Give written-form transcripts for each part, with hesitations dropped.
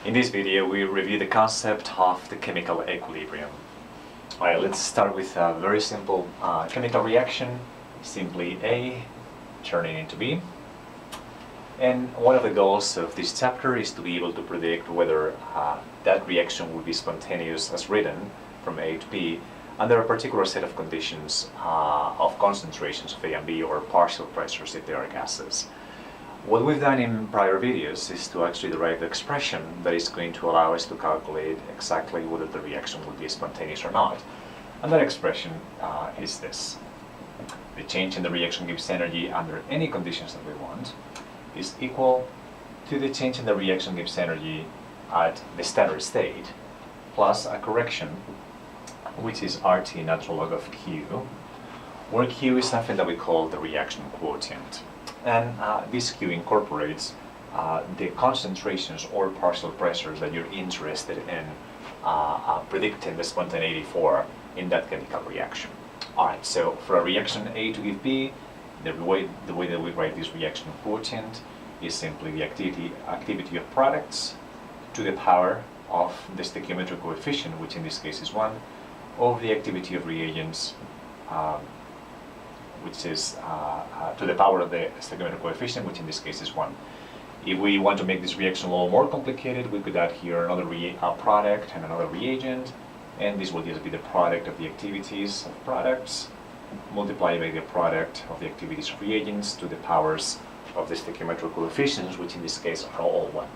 In this video, we review the concept of the chemical equilibrium. Alright, let's start with a very simple chemical reaction, simply A turning into B. And one of the goals of this chapter is to be able to predict whether that reaction will be spontaneous as written from A to B under a particular set of conditions of concentrations of A and B or partial pressures if they are gases. What we've done in prior videos is to actually derive the expression that is going to allow us to calculate exactly whether the reaction will be spontaneous or not. And that expression is this. The change in the reaction Gibbs energy under any conditions that we want is equal to the change in the reaction Gibbs energy at the standard state plus a correction, which is RT natural log of Q, where Q is something that we call the reaction quotient. And this Q incorporates the concentrations or partial pressures that you're interested in predicting the spontaneity for in that chemical reaction. Alright, so for a reaction A to give B, the way that we write this reaction quotient is simply the activity of products to the power of the stoichiometric coefficient, which in this case is 1, over the activity of reagents, which is to the power of the stoichiometric coefficient, which in this case is 1. If we want to make this reaction a little more complicated, we could add here another product and another reagent, and this will just be the product of the activities of products multiplied by the product of the activities of reagents to the powers of the stoichiometric coefficients, which in this case are all 1.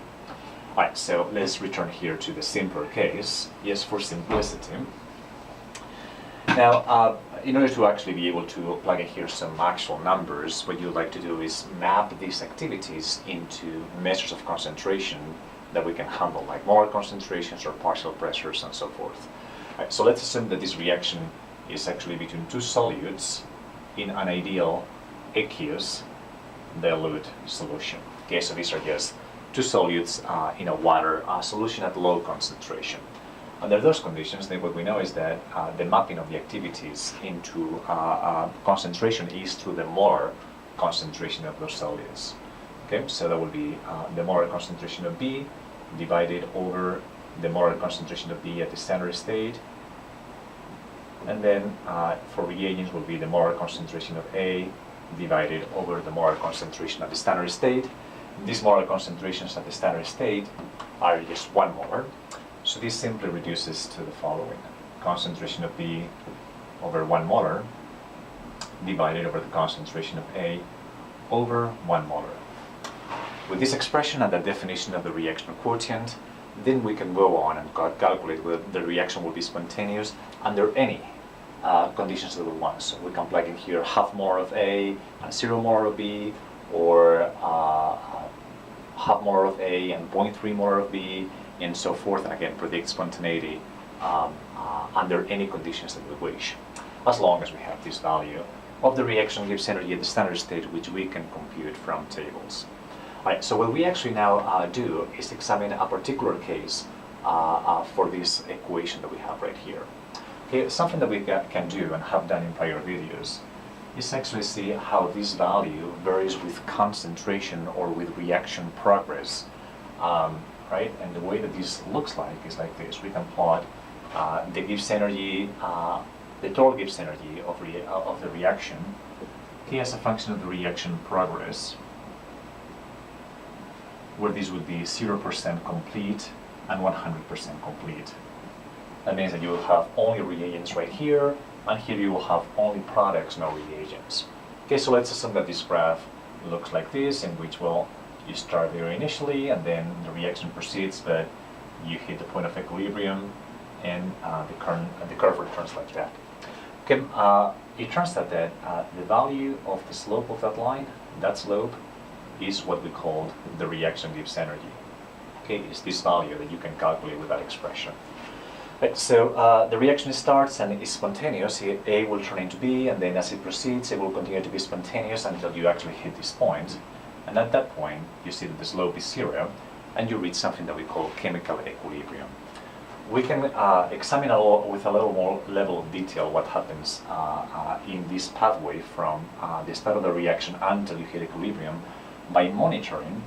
Alright, so let's return here to the simpler case, just for simplicity. Now, in order to actually be able to plug in here some actual numbers, what you'd like to do is map these activities into measures of concentration that we can handle, like molar concentrations or partial pressures and so forth. Right, so let's assume that this reaction is actually between two solutes in an ideal aqueous dilute solution. Okay, so these are just two solutes in a water solution at low concentration. Under those conditions, then what we know is that the mapping of the activities into concentration is through the molar concentration of those solutes. Okay, so that would be the molar concentration of B divided over the molar concentration of B at the standard state, and then for reagents will be the molar concentration of A divided over the molar concentration at the standard state. These molar concentrations at the standard state are just 1 molar. So this simply reduces to the following. Concentration of B over 1 molar divided over the concentration of A over 1 molar. With this expression and the definition of the reaction quotient, then we can go on and calculate whether the reaction will be spontaneous under any conditions that we want. So we can plug in here half molar of A and 0 molar of B, or half molar of A and 0.3 molar of B, and so forth, and again predict spontaneity under any conditions that we wish, as long as we have this value of the reaction Gibbs energy at the standard state, which we can compute from tables. Alright, so what we actually now do is examine a particular case for this equation that we have right here. Okay, something that we can do and have done in prior videos is actually see how this value varies with concentration or with reaction progress. Right? And the way that this looks like is like this. We can plot the Gibbs energy, the total Gibbs energy of the reaction, okay, as a function of the reaction progress, where this would be 0% complete and 100% complete. That means that you will have only reagents right here, and here you will have only products, no reagents. Okay, so let's assume that this graph looks like this, in which you start there initially, and then the reaction proceeds, but you hit the point of equilibrium, and the curve returns like that. Okay, it turns out that the value of the slope of that line, that slope, is what we call the reaction Gibbs energy. Okay, it's this value that you can calculate with that expression. Right, so the reaction starts and is spontaneous. A will turn into B, and then as it proceeds, it will continue to be spontaneous until you actually hit this point. And at that point, you see that the slope is 0, and you reach something that we call chemical equilibrium. We can examine with a little more level of detail what happens in this pathway from the start of the reaction until you hit equilibrium by monitoring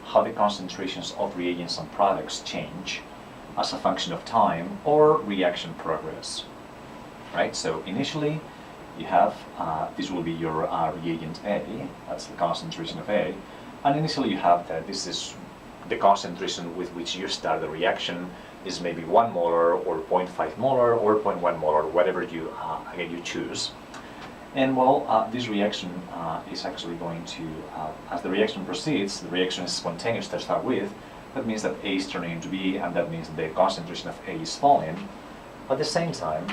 how the concentrations of reagents and products change as a function of time or reaction progress. Right? So initially, you have, this will be your reagent A, that's the concentration of A, and initially you have that this is the concentration with which you start the reaction is maybe 1 molar or 0.5 molar or 0.1 molar, whatever you, again, you choose. And well, this reaction is actually going to, as the reaction proceeds, the reaction is spontaneous to start with. That means that A is turning into B, and that means the concentration of A is falling. At the same time,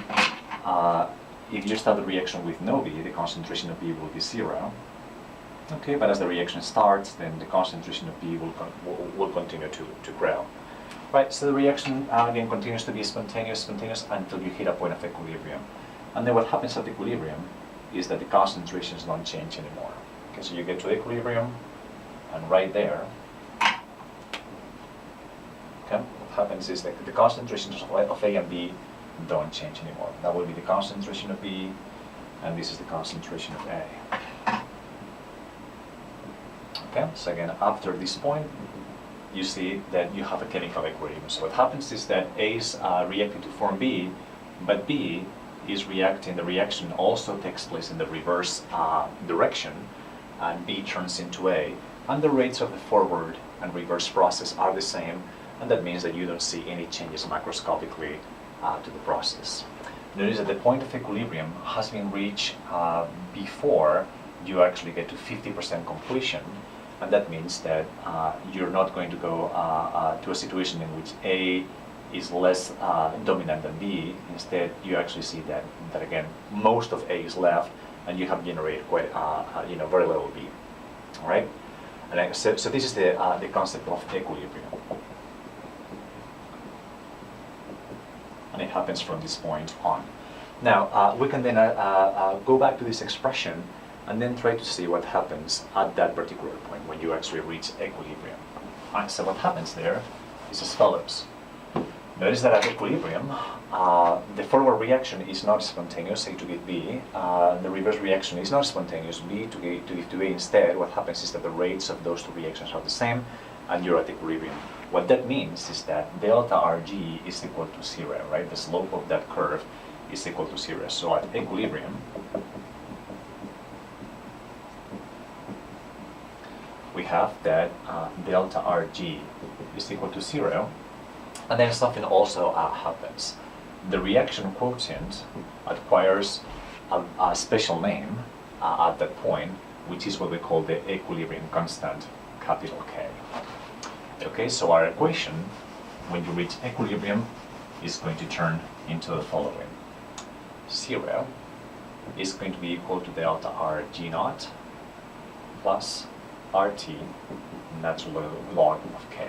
if you start the reaction with no B, the concentration of B will be 0. Okay, but as the reaction starts, then the concentration of B will continue to grow. Right, so the reaction again continues to be spontaneous until you hit a point of equilibrium. And then what happens at equilibrium is that the concentrations don't change anymore. Okay, so you get to equilibrium, and right there, okay, what happens is that the concentrations of A and B don't change anymore. That will be the concentration of B, and this is the concentration of A. Okay, so again, after this point, you see that you have a chemical equilibrium. So what happens is that A is reacting to form B, but B is reacting, the reaction also takes place in the reverse direction, and B turns into A. And the rates of the forward and reverse process are the same, and that means that you don't see any changes macroscopically to the process. Notice that the point of equilibrium has been reached before you actually get to 50% completion, and that means that you're not going to go to a situation in which A is less dominant than B. Instead, you actually see that again, most of A is left, and you have generated quite, very little B. All right, and so this is the concept of equilibrium, and it happens from this point on. Now we can then go back to this expression and then try to see what happens at that particular point when you actually reach equilibrium. All right, so what happens there is as follows. Notice that at equilibrium, the forward reaction is not spontaneous, A to give B. The reverse reaction is not spontaneous, B to give to A. Instead, what happens is that the rates of those two reactions are the same, and you're at equilibrium. What that means is that delta Rg is equal to 0, right? The slope of that curve is equal to 0. So at equilibrium, we have that delta Rg is equal to 0. And then something also happens. The reaction quotient acquires a special name at that point, which is what we call the equilibrium constant, capital K. Okay, so our equation, when you reach equilibrium, is going to turn into the following. 0 is going to be equal to delta Rg naught plus RT natural log of K.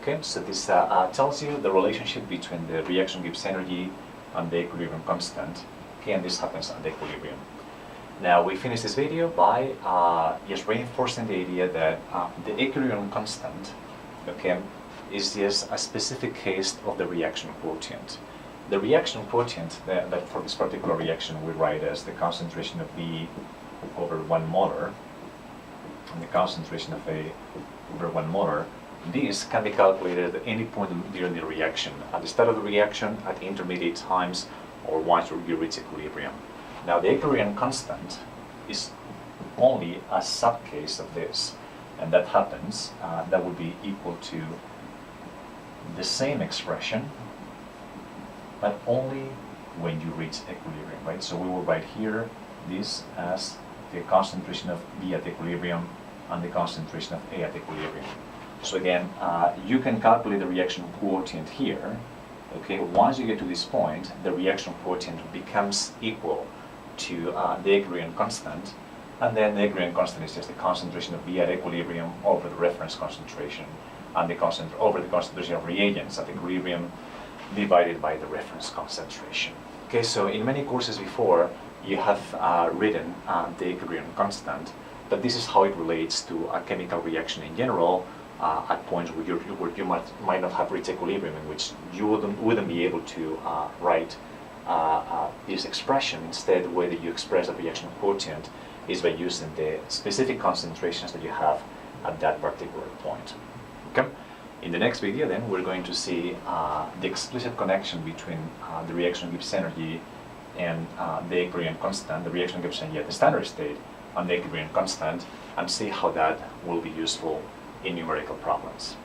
Okay, so this tells you the relationship between the reaction Gibbs energy and the equilibrium constant. Okay, and this happens at the equilibrium. Now we finish this video by just reinforcing the idea that the equilibrium constant, okay, is just a specific case of the reaction quotient. The reaction quotient that for this particular reaction we write as the concentration of B over 1 molar and the concentration of A over 1 molar. This can be calculated at any point during the reaction, at the start of the reaction, at intermediate times, or once you reach equilibrium. Now the equilibrium constant is only a subcase of this, and that happens, that would be equal to the same expression, but only when you reach equilibrium, right? So we will write here this as the concentration of B at equilibrium and the concentration of A at equilibrium. So again, you can calculate the reaction quotient here. Okay, once you get to this point, the reaction quotient becomes equal to the equilibrium constant, and then the equilibrium constant is just the concentration of B at equilibrium over the reference concentration, and over the concentration of reagents at equilibrium divided by the reference concentration. Okay, so in many courses before, you have written the equilibrium constant, but this is how it relates to a chemical reaction in general. At points where you might not have reached equilibrium, in which you wouldn't be able to write this expression. Instead, the way that you express the reaction quotient is by using the specific concentrations that you have at that particular point. Okay? In the next video, then, we're going to see the explicit connection between the reaction Gibbs energy and the equilibrium constant, the reaction Gibbs energy at the standard state, and the equilibrium constant, and see how that will be useful in numerical problems.